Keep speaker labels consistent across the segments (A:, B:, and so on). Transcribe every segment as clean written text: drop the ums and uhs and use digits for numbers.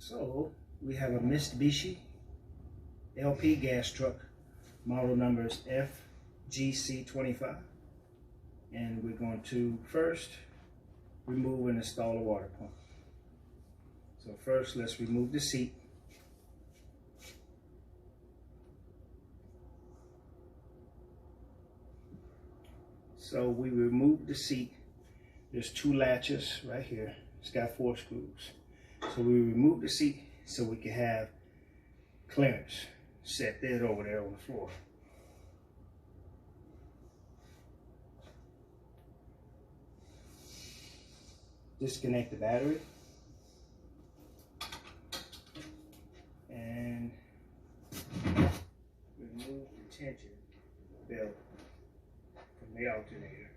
A: So we have a Mitsubishi LP gas truck, model number is FGC25, and we're going to first remove and install a water pump. So first, let's remove the seat. So we remove the seat. There's two latches right here. It's got 4 screws. So we remove the seat so we can have clearance. Set that over there on the floor. Disconnect the battery. And remove the tension belt from the alternator.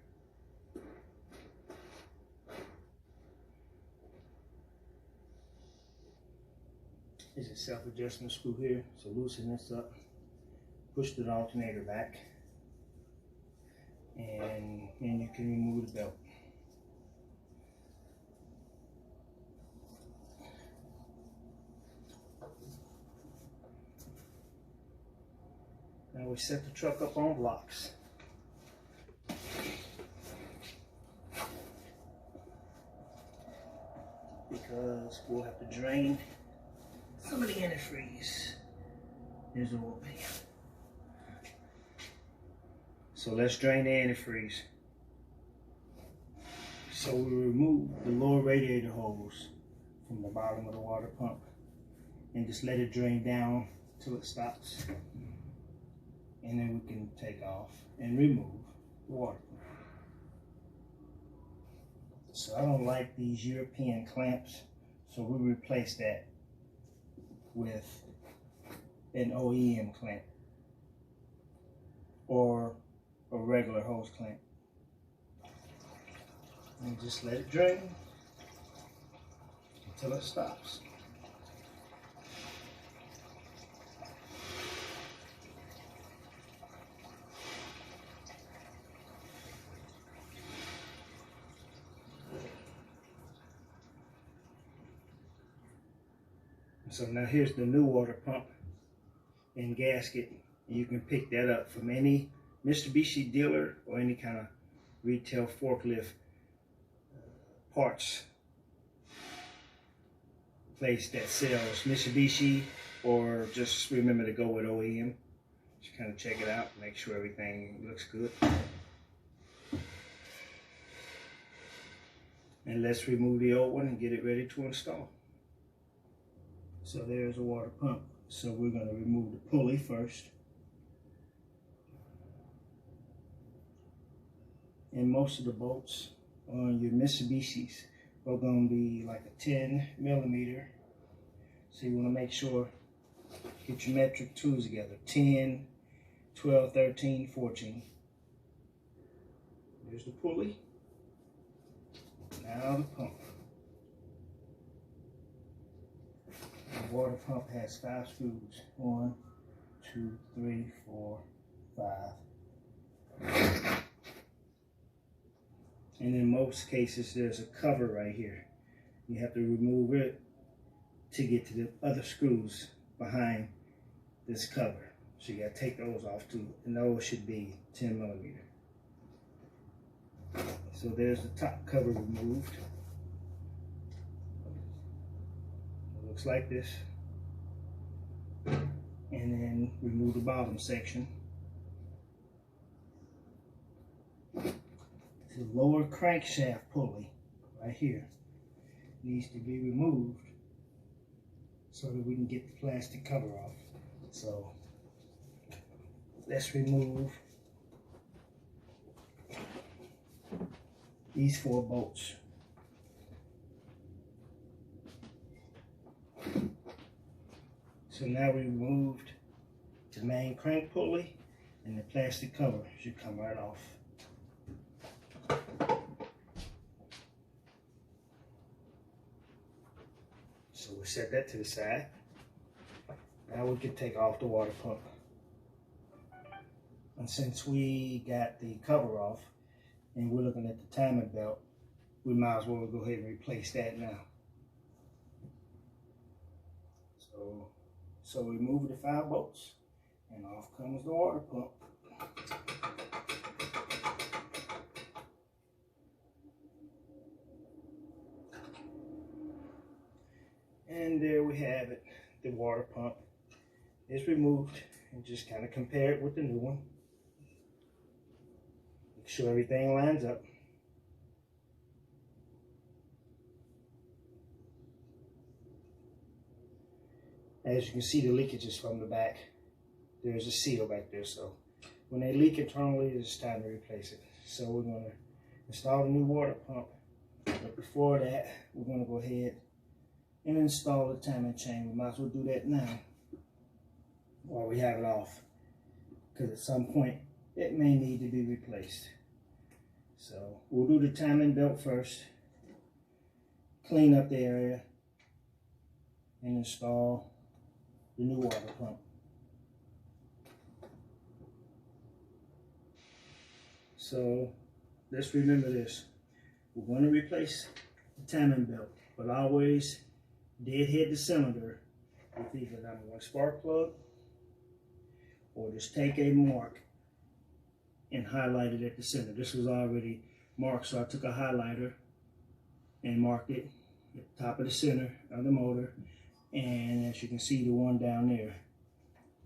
A: There's a self-adjustment screw here, so loosen this up, push the alternator back, and then you can remove the belt. Now we set the truck up on blocks. Because we'll have to drain some of the antifreeze. Here's the oil pan. So let's drain the antifreeze. So we remove the lower radiator hose from the bottom of the water pump and just let it drain down till it stops. And then we can take off and remove the water pump. So I don't like these European clamps, so we replace that with an OEM clamp or a regular hose clamp. And just let it drain until it stops. So now here's the new water pump and gasket. You can pick that up from any Mitsubishi dealer or any kind of retail forklift parts place that sells Mitsubishi, or just remember to go with OEM. Just kind of check it out, make sure everything looks good. And let's remove the old one and get it ready to install. So there's a water pump. So we're going to remove the pulley first. And most of the bolts on your Mitsubishis are going to be like a 10 millimeter. So you want to make sure, get your metric tools together. 10, 12, 13, 14. There's the pulley. Now the pump. The water pump has 5 screws. 1, 2, 3, 4, 5. And in most cases, there's a cover right here. You have to remove it to get to the other screws behind this cover. So you got to take those off too. And those should be 10 millimeter. So there's the top cover removed. Looks like this. And then remove the bottom section. The lower crankshaft pulley right here needs to be removed so that we can get the plastic cover off. So let's remove these 4 bolts. So now we removed the main crank pulley, and the plastic cover should come right off. So we'll set that to the side. Now we can take off the water pump. And since we got the cover off and we're looking at the timing belt, we might as well go ahead and replace that now. So we move the 5 bolts, and off comes the water pump. And there we have it. The water pump is removed, and just kind of compare it with the new one. Make sure everything lines up. As you can see, the leakage is from the back. There's a seal back there, so when they leak internally, it's time to replace it. So we're going to install the new water pump. But before that, we're going to go ahead and install the timing chain. We might as well do that now while we have it off, because at some point it may need to be replaced. So we'll do the timing belt first, clean up the area, and install the new water pump. So let's remember this. We're going to replace the timing belt, but always deadhead the cylinder with either number 1 spark plug, or just take a mark and highlight it at the center. This was already marked, so I took a highlighter and marked it at the top of the center of the motor. And as you can see, the one down there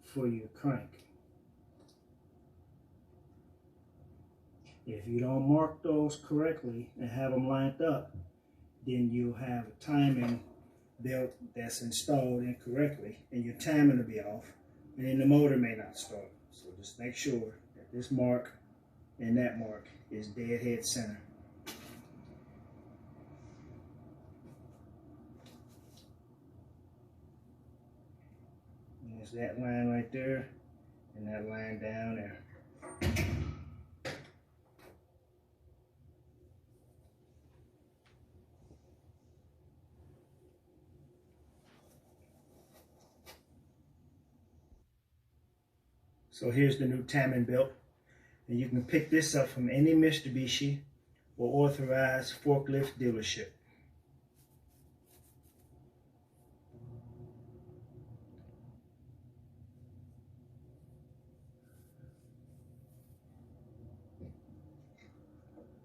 A: for your crank. If you don't mark those correctly and have them lined up, then you'll have a timing belt that's installed incorrectly, and your timing will be off, and then the motor may not start. So just make sure that this mark and that mark is deadhead center. There's that line right there, and that line down there. So here's the new timing belt, and you can pick this up from any Mitsubishi or authorized forklift dealership.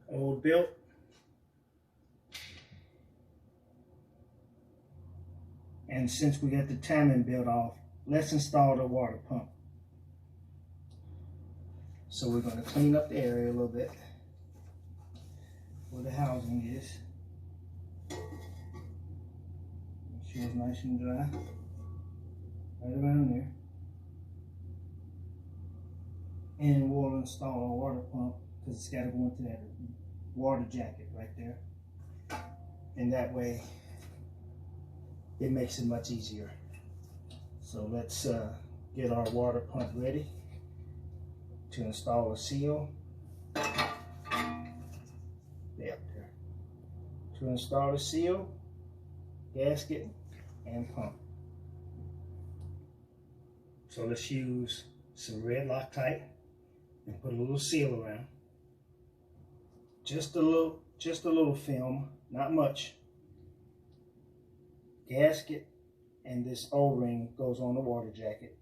A: Old belt. And since we got the timing belt off, let's install the water pump. So we're going to clean up the area a little bit where the housing is. Make sure it's nice and dry. Right around there. And we'll install our water pump, because it's got to go into that water jacket right there. And that way it makes it much easier. So let's get our water pump ready to install a seal. There. To install the seal, gasket, and pump. So let's use some red Loctite and put a little seal around. Just a little film, not much. Gasket and this O-ring goes on the water jacket.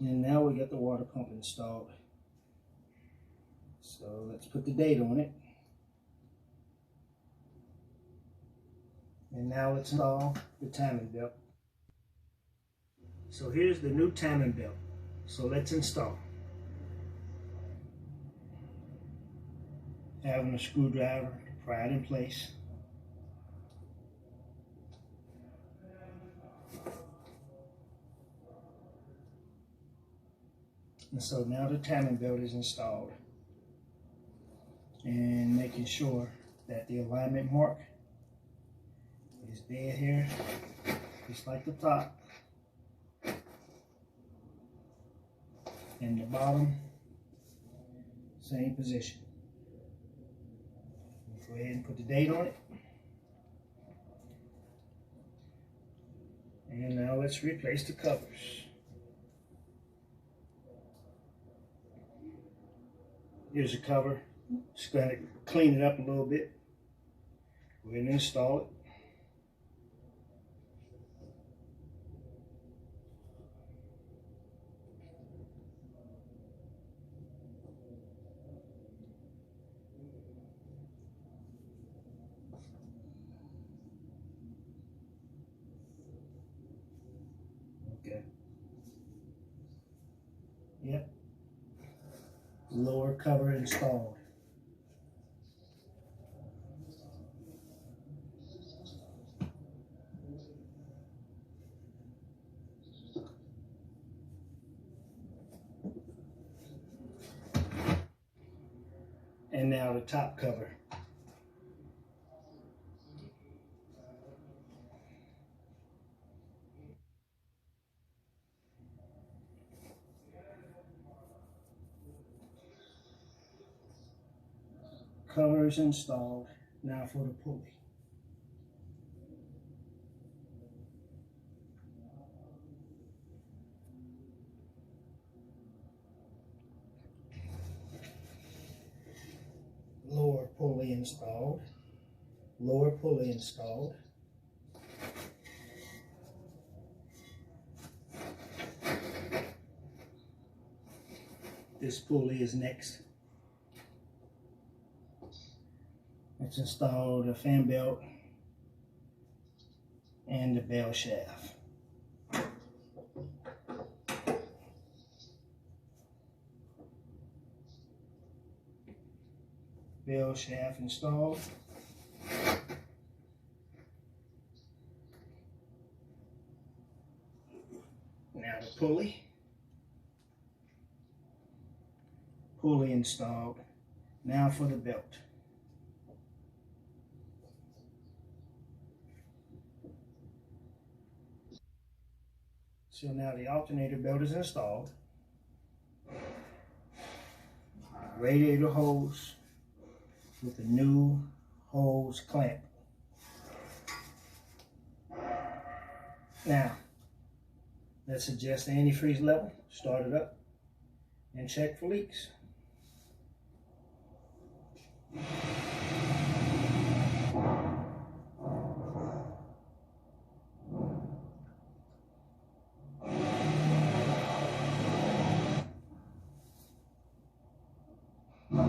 A: And now we got the water pump installed. So let's put the date on it. And now let's install the timing belt. So here's the new timing belt. So let's install. Having a screwdriver to pry it in place. And so now the timing belt is installed. And making sure that the alignment mark is dead here, just like the top. And the bottom, same position. Go ahead and put the date on it. And now let's replace the covers. Here's a cover. Just going to clean it up a little bit. Go ahead and install it. Okay. Yep. Lower cover installed. And now the top cover. Covers installed. Now for the pulley. Lower pulley installed. Lower pulley installed. This pulley is next. Let's install the fan belt and the bell shaft. Bell shaft installed. Now the pulley. Pulley installed. Now for the belt. So now the alternator belt is installed. Radiator hose with a new hose clamp. Now, let's adjust the antifreeze level, start it up, and check for leaks.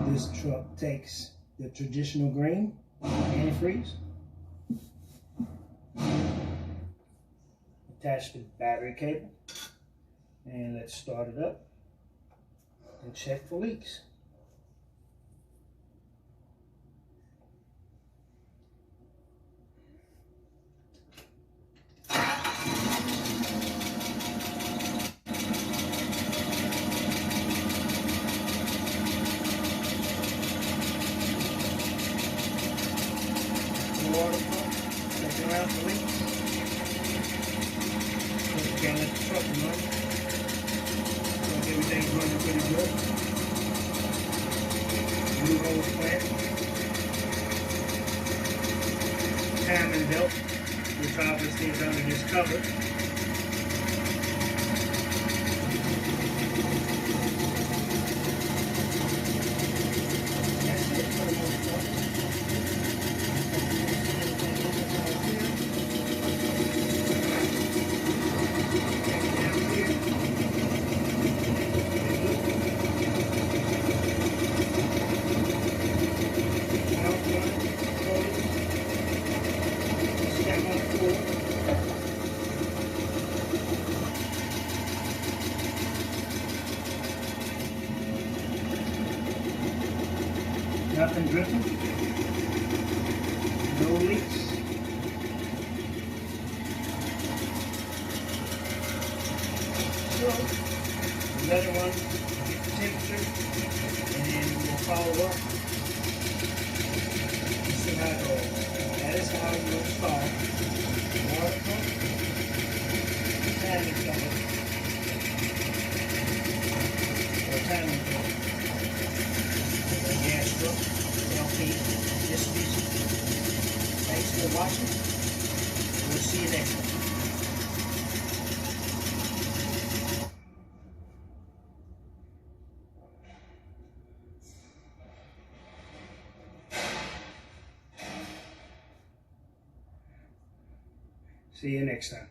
A: This truck takes the traditional green antifreeze, attach the battery cable, and let's start it up and check for leaks. Water pump, checking around for leaks. Can't let the truck run. Everything's running pretty good. New hose clamp. Timing belt, which obviously is under this cover. That's it for the most part. Nothing dripping, no leaks. So, let it run, get the temperature, and then we'll follow up and see how it goes. That is how you install water pump, timing cover, or timing cover. Gas truck, LP, distribution. Thanks for watching. We'll see you next time. See you next time.